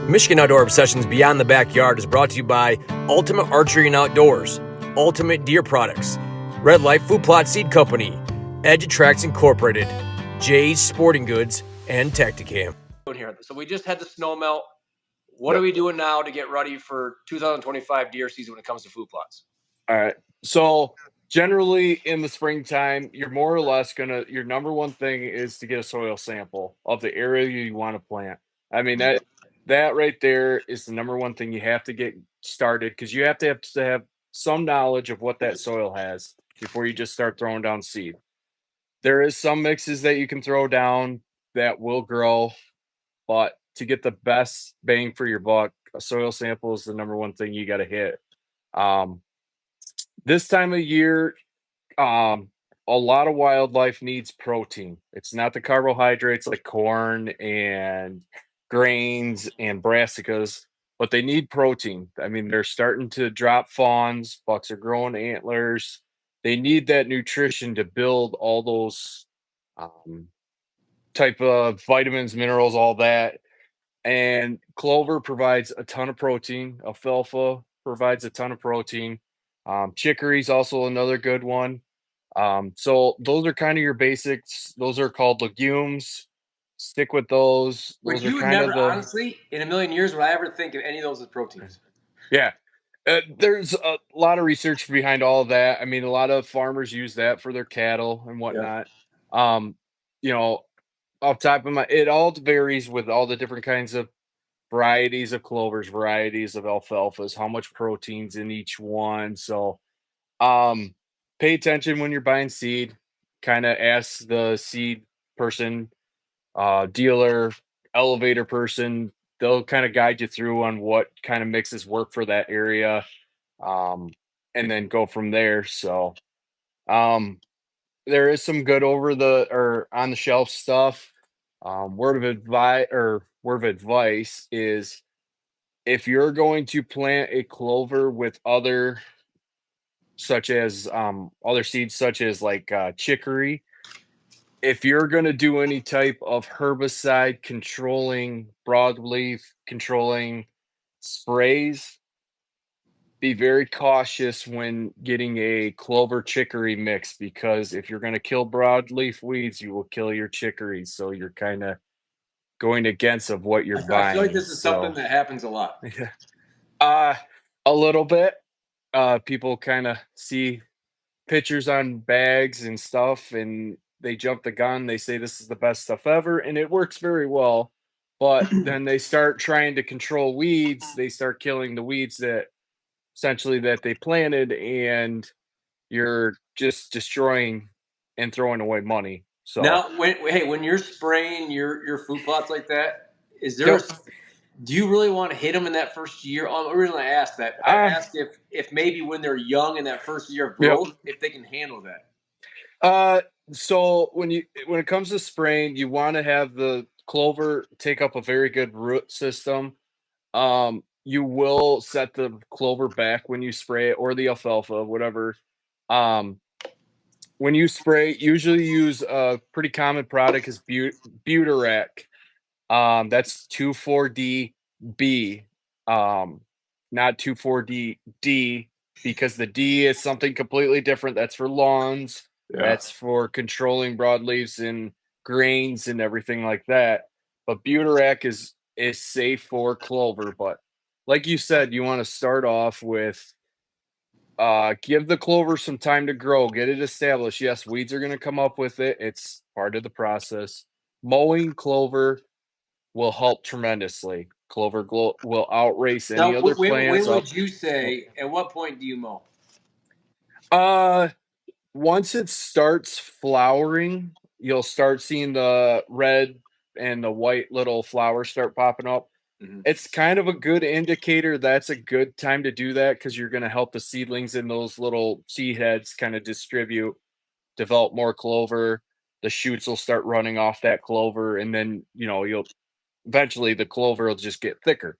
Michigan Outdoor Obsessions Beyond the Backyard is brought to you by Ultimate Archery and Outdoors, Ultimate Deer Products, Red Light Food Plot Seed Company, Edge Attracts Incorporated, Jay's Sporting Goods, and Tacticam. So we just had the snow melt. What are we doing now to get ready for 2025 deer season when it comes to food plots? All right. So generally in the springtime, you're more or less your number one thing is to get a soil sample of the area you want to plant. I mean, that right there is the number one thing you have to get started, because you have to have some knowledge of what that soil has before you just start throwing down seed. There is some mixes that you can throw down that will grow, but to get the best bang for your buck, a soil sample is the number one thing you got to hit. Um, this time of year, um, a lot of wildlife needs protein. It's not the carbohydrates like corn and grains and brassicas, but they need protein. I mean, they're starting to drop fawns, bucks are growing antlers. They need that nutrition to build all those um, type of vitamins, minerals, all that. And clover provides a ton of protein. Alfalfa provides a ton of protein. Chicory is also another good one. So those are kind of your basics. Those are called legumes. Stick with those. Which Those are you would kind never, of the honestly, in a million years, would I ever think of any of those as proteins? yeah. There's a lot of research behind all of that. I mean, a lot of farmers use that for their cattle and Yeah. whatnot. Um, you know, off top of my, it all varies with all the different kinds of varieties of clovers, varieties of alfalfas, how much protein's in each one. So, um, pay attention when you're buying seed. Kind of ask the seed person, dealer, elevator person. They'll kind of guide you through on what kind of mixes work for that area, um, and then go from there. So, um, there is some good over the or on the shelf stuff. Word of advice is, if you're going to plant a clover with other seeds such as like chicory, if you're going to do any type of herbicide controlling broadleaf controlling sprays, be very cautious when getting a clover chicory mix, because if you're going to kill broadleaf weeds, you will kill your chicory. So you're kind of going against of what you're I feel like buying. this is something So that happens a lot. yeah. uh a little bit. People kind of see pictures on bags and stuff, and they jump the gun. They say this is the best stuff ever, and it works very well. But then they start trying to control weeds. They start killing the weeds that they planted, and you're just destroying and throwing away money. So, Now, when you're spraying your food plots like that, is there a, yep. do you really want to hit them in that first year? The reason I asked that, I Uh, asked if maybe when they're young in that first year of yep. growth, if they can handle that. Uh, so when it comes to spraying, you want to have the clover take up a very good root system. You will set the clover back when you spray it, or the alfalfa, whatever. Um, when you spray, usually use a pretty common product is Butarac. That's 24D-B, not 24D-D, because the D is something completely different. That's for lawns. Yeah. That's for controlling broadleaves and grains and everything like that. But Butarac is safe for clover. But like you said, you want to start off with give the clover some time to grow, get it established. Yes, weeds are going to come up with it. It's part of the process. Mowing clover will help tremendously. Will outrace any Now, other when plants up. would you say? At what point do you mow? Uh, Once it starts flowering, you'll start seeing the red and the white little flowers start popping up. Mhm. It's kind of a good indicator that's a good time to do that, because you're going to help the seedlings in those little seed heads kind of develop more clover. The shoots will start running off that clover, and then you'll eventually the clover will just get thicker.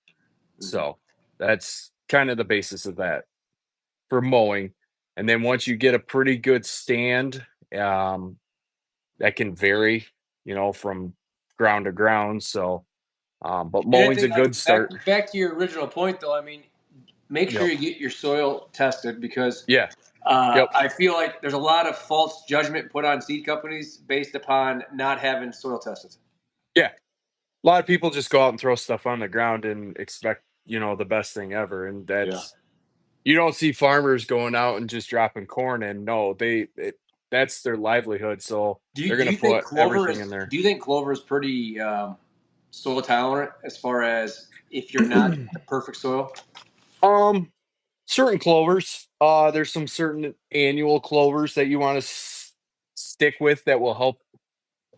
Mhm. So that's kind of the basis of that for mowing. And then once you get a pretty good stand, um, that can vary, from ground to ground. So But And I mowing's a think good start. back to your original point, though. I mean, make sure Yep. you get your soil tested because Yeah. Yep. I feel like there's a lot of false judgment put on seed companies based upon not having soil tested. Yeah. A lot of people just go out and throw stuff on the ground and expect, the best thing ever. And Yeah. you don't see farmers going out and just dropping corn in. No, that's their livelihood. So they're going to put everything in there. Do you think clover is pretty soil tolerant as far as if you're not in the perfect soil? Um, Certain clovers. There's some certain annual clovers that you want to stick with that will help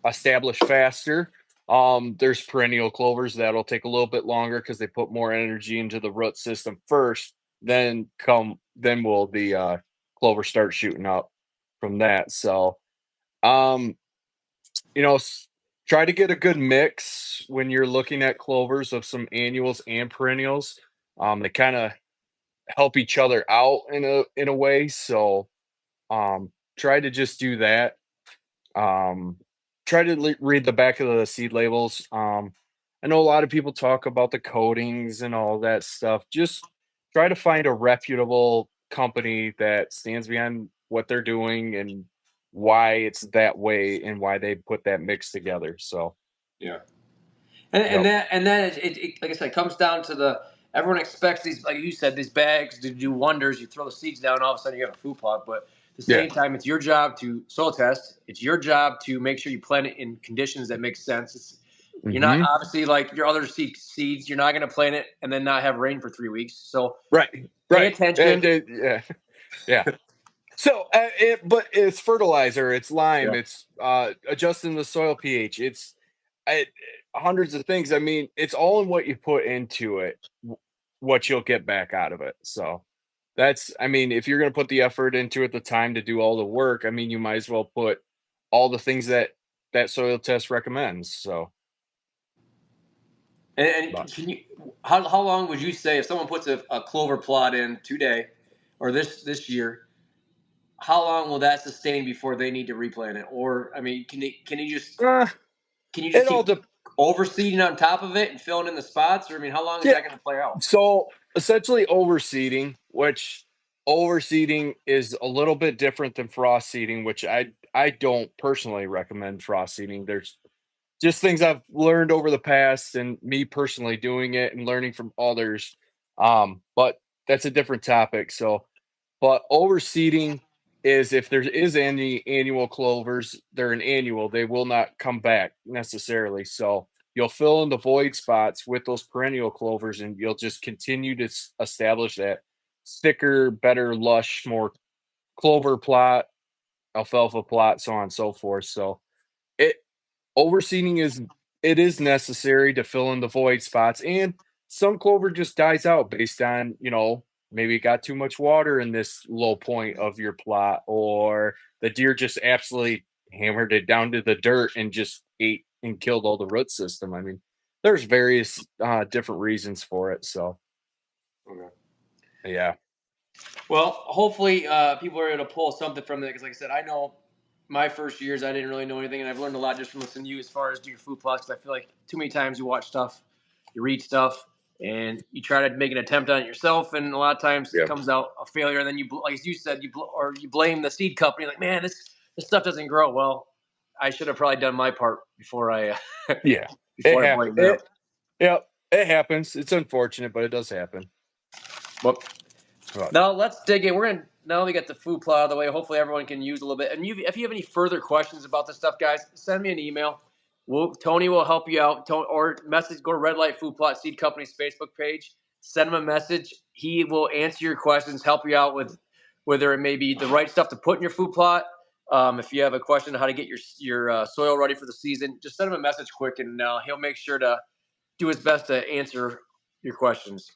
establish faster. There's perennial clovers that'll take a little bit longer because they put more energy into the root system first. Then will the clover start shooting up from that. So, um, you know, s- try to get a good mix when you're looking at clovers of some annuals and perennials. They kind of help each other out in a way. So, try to just do that. Um, Try to read the back of the seed labels. I know a lot of people talk about the coatings and all that stuff. Just try to find a reputable company that stands behind what they're doing and why it's that way and why they put that mix together. So, Yeah. And yep, then like I said, it comes down to the everyone expects these, like you said, these bags to do wonders. You throw the seeds down, all of a sudden you have a food plot. But at the yeah, same time, it's your job to soil test. It's your job to make sure you plant it in conditions that make sense. You're not hmm, obviously like your other seeds. You're not going to plant it and then not have rain for 3 weeks. So right, pay right, attention. yeah, yeah. So, but it's fertilizer, it's lime, Yeah. it's adjusting the soil pH, it's uh, hundreds of things. I mean, it's all in what you put into it, what you'll get back out of it. So, I mean, if you're going to put the effort into it, the time to do all the work, I mean, you might as well put all the things that soil test recommends. So, And but can you how long would you say if someone puts a clover plot in today or this year? How long will that sustain before they need to replant it? Or I mean, uh, can you just it all keep depends. overseeding on top of it and filling in the spots? Or I mean, how long is Yeah. that going to play out? So essentially overseeding, which overseeding is a little bit different than frost seeding, which I don't personally recommend frost seeding. There's just things I've learned over the past and me personally doing it and learning from others. But that's a different topic. So, but overseeding is if there is any annual clovers, they're an annual, they will not come back necessarily. So you'll fill in the void spots with those perennial clovers and you'll just continue to establish that thicker, better, lush, more clover plot, alfalfa plot, so on and so forth. So it overseeding is necessary to fill in the void spots, and some clover just dies out based on, maybe it got too much water in this low point of your plot, or the deer just absolutely hammered it down to the dirt and just ate and killed all the root system. I mean, there's various different reasons for it. So Okay. yeah. Well, hopefully, people are able to pull something from that because, like I said, I know my first years I didn't really know anything, and I've learned a lot just from listening to you as far as do your food plots. Because I feel like too many times you watch stuff, you read stuff, and you try to make an attempt on it yourself, and a lot of times it Yeah. comes out a failure. And then like you said, you blame the seed company, like, man, this stuff doesn't grow. Well, I should have probably done my part before I Yeah. It before I happens. blame them. Yeah, it happens. It's unfortunate, but it does happen. But But now let's dig in. We're gonna now that we get the food plot out of the way. Hopefully, everyone can use a little bit. And if you have any further questions about this stuff, guys, send me an email. Tony will help you out. Or message. Go to Red Light Food Plot Seed Company's Facebook page. Send him a message. He will answer your questions, help you out with whether it may be the right stuff to put in your food plot. If you have a question on how to get your soil ready for the season, just send him a message quick, and he'll make sure to do his best to answer your questions.